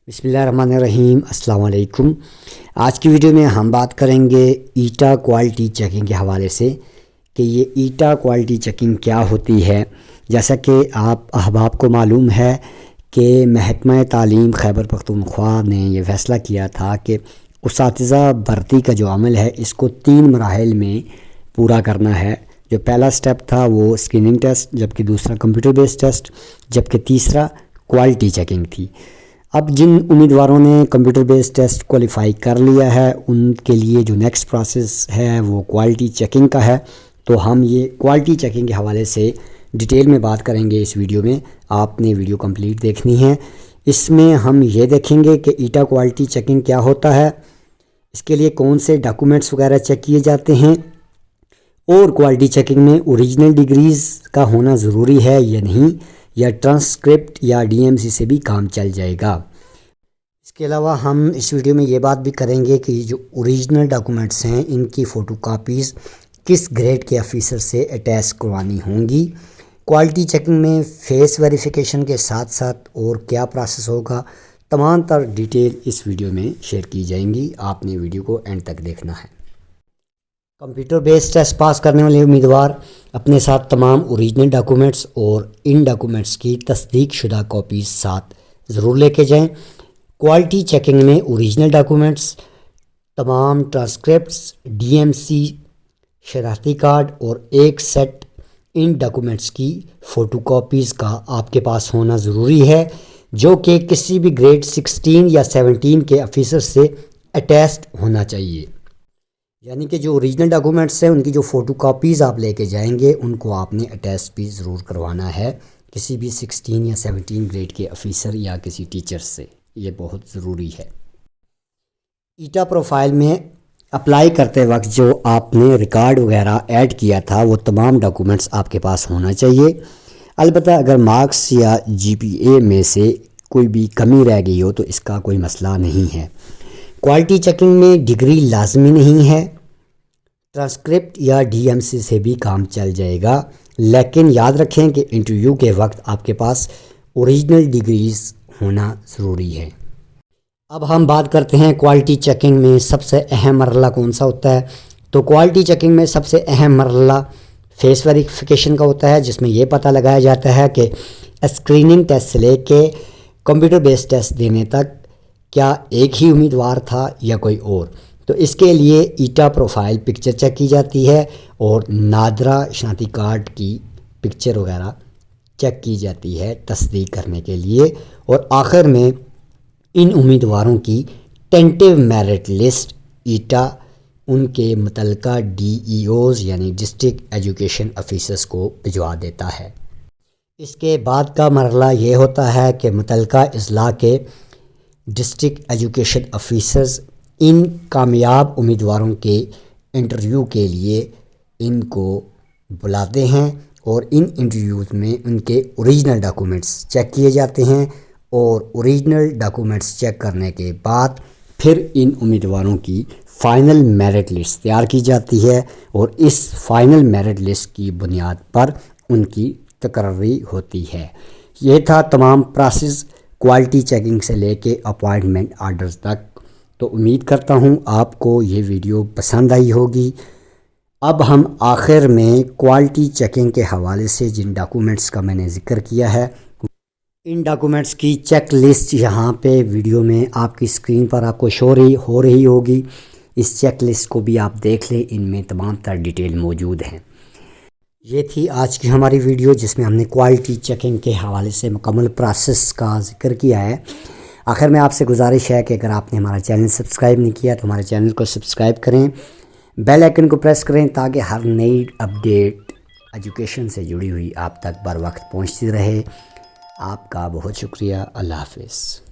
بسم اللہ الرحمن الرحیم۔ السلام علیکم۔ آج کی ویڈیو میں ہم بات کریں گے ایٹا کوالٹی چیکنگ کے حوالے سے کہ یہ ایٹا کوالٹی چیکنگ کیا ہوتی ہے۔ جیسا کہ آپ احباب کو معلوم ہے کہ محکمہ تعلیم خیبر پختونخوا نے یہ فیصلہ کیا تھا کہ اساتذہ بھرتی کا جو عمل ہے اس کو 3 مراحل میں پورا کرنا ہے۔ جو پہلا سٹیپ تھا وہ اسکریننگ ٹیسٹ، جبکہ دوسرا کمپیوٹر بیس ٹیسٹ، جبکہ تیسرا کوالٹی چیکنگ تھی۔ اب جن امیدواروں نے کمپیوٹر بیس ٹیسٹ کوالیفائی کر لیا ہے ان کے لیے جو نیکسٹ پروسیس ہے وہ کوالٹی چیکنگ کا ہے۔ تو ہم یہ کوالٹی چیکنگ کے حوالے سے ڈیٹیل میں بات کریں گے اس ویڈیو میں۔ آپ نے ویڈیو کمپلیٹ دیکھنی ہے۔ اس میں ہم یہ دیکھیں گے کہ ایٹا کوالٹی چیکنگ کیا ہوتا ہے، اس کے لیے کون سے ڈاکومنٹس وغیرہ چیک کیے جاتے ہیں، اور کوالٹی چیکنگ میں اوریجنل ڈگریز کا ہونا ضروری ہے یا نہیں، یا ٹرانسکرپٹ یا ڈی ایم سی سے بھی کام چل جائے گا۔ اس کے علاوہ ہم اس ویڈیو میں یہ بات بھی کریں گے کہ جو اوریجنل ڈاکومنٹس ہیں ان کی فوٹو کاپیز کس گریڈ کے آفیسر سے اٹیچ کروانی ہوں گی۔ کوالٹی چیکنگ میں فیس ویریفیکیشن کے ساتھ ساتھ اور کیا پروسیس ہوگا، تمام تر ڈیٹیل اس ویڈیو میں شیئر کی جائیں گی۔ آپ نے ویڈیو کو اینڈ تک دیکھنا ہے۔ کمپیوٹر بیس ٹیسٹ پاس کرنے والے امیدوار اپنے ساتھ تمام اوریجنل ڈاکومنٹس اور ان ڈاکومنٹس کی تصدیق شدہ کاپیز ساتھ ضرور لے کے جائیں۔ کوالٹی چیکنگ میں اوریجنل ڈاکومنٹس، تمام ٹرانسکرپٹس، ڈی ایم سی، شناختی کارڈ اور ایک سیٹ ان ڈاکومنٹس کی فوٹو کاپیز کا آپ کے پاس ہونا ضروری ہے، جو کہ کسی بھی گریڈ 16 یا 17 کے آفیسر سے اٹیچڈ ہونا چاہیے۔ یعنی کہ جو اوریجنل ڈاکومنٹس ہیں ان کی جو فوٹو کاپیز آپ لے کے جائیں گے ان کو آپ نے اٹیچ بھی ضرور کروانا ہے کسی بھی 16 یا 17 گریڈ کے آفیسر یا کسی ٹیچر سے۔ یہ بہت ضروری ہے۔ ایٹا پروفائل میں اپلائی کرتے وقت جو آپ نے ریکارڈ وغیرہ ایڈ کیا تھا وہ تمام ڈاکومنٹس آپ کے پاس ہونا چاہیے۔ البتہ اگر مارکس یا جی پی اے میں سے کوئی بھی کمی رہ گئی ہو تو اس کا کوئی مسئلہ نہیں ہے۔ کوالٹی چیکنگ میں ڈگری لازمی نہیں ہے، ٹرانسکرپٹ یا ڈی ایم سی سے بھی کام چل جائے گا، لیکن یاد رکھیں کہ انٹرویو کے وقت آپ کے پاس اوریجنل ڈگریز ہونا ضروری ہے۔ اب ہم بات کرتے ہیں کوالٹی چیکنگ میں سب سے اہم مرحلہ کون سا ہوتا ہے۔ تو کوالٹی چیکنگ میں سب سے اہم مرحلہ فیس ویریفیکیشن کا ہوتا ہے، جس میں یہ پتہ لگایا جاتا ہے کہ اسکریننگ ٹیسٹ سے لے کے کمپیوٹر بیس ٹیسٹ دینے تک کیا ایک ہی امیدوار تھا یا کوئی اور۔ تو اس کے لیے ایٹا پروفائل پکچر چیک کی جاتی ہے اور نادرا شناختی کارڈ کی پکچر وغیرہ چیک کی جاتی ہے تصدیق کرنے کے لیے، اور آخر میں ان امیدواروں کی ٹینٹیو میرٹ لسٹ ایٹا ان کے متعلقہ ڈی ای اوز یعنی ڈسٹرکٹ ایجوکیشن آفیسرز کو بھجوا دیتا ہے۔ اس کے بعد کا مرحلہ یہ ہوتا ہے کہ متعلقہ اضلاع کے ڈسٹرکٹ ایجوکیشن آفیسرز ان کامیاب امیدواروں کے انٹرویو کے لیے ان کو بلاتے ہیں، اور ان انٹرویوز میں ان کے اوریجنل ڈاکومنٹس چیک کیے جاتے ہیں، اور اوریجنل ڈاکومنٹس چیک کرنے کے بعد پھر ان امیدواروں کی فائنل میرٹ لسٹ تیار کی جاتی ہے، اور اس فائنل میرٹ لسٹ کی بنیاد پر ان کی تقرری ہوتی ہے۔ یہ تھا تمام پروسیس کوالٹی چیکنگ سے لے کے اپوائنٹمنٹ آرڈرز تک۔ تو امید کرتا ہوں آپ کو یہ ویڈیو پسند آئی ہوگی۔ اب ہم آخر میں کوالٹی چیکنگ کے حوالے سے جن ڈاکومنٹس کا میں نے ذکر کیا ہے ان ڈاکومنٹس کی چیک لسٹ یہاں پہ ویڈیو میں آپ کی اسکرین پر آپ کو شو ہو رہی ہوگی۔ اس چیک لسٹ کو بھی آپ دیکھ لیں، ان میں تمام تر ڈیٹیل موجود ہیں۔ یہ تھی آج کی ہماری ویڈیو جس میں ہم نے کوالٹی چیکنگ کے حوالے سے مکمل پروسیس کا ذکر کیا ہے۔ آخر میں آپ سے گزارش ہے کہ اگر آپ نے ہمارا چینل سبسکرائب نہیں کیا تو ہمارے چینل کو سبسکرائب کریں، بیل آئیکن کو پریس کریں تاکہ ہر نئی اپڈیٹ ایجوکیشن سے جڑی ہوئی آپ تک بر وقت پہنچتی رہے۔ آپ کا بہت شکریہ۔ اللہ حافظ۔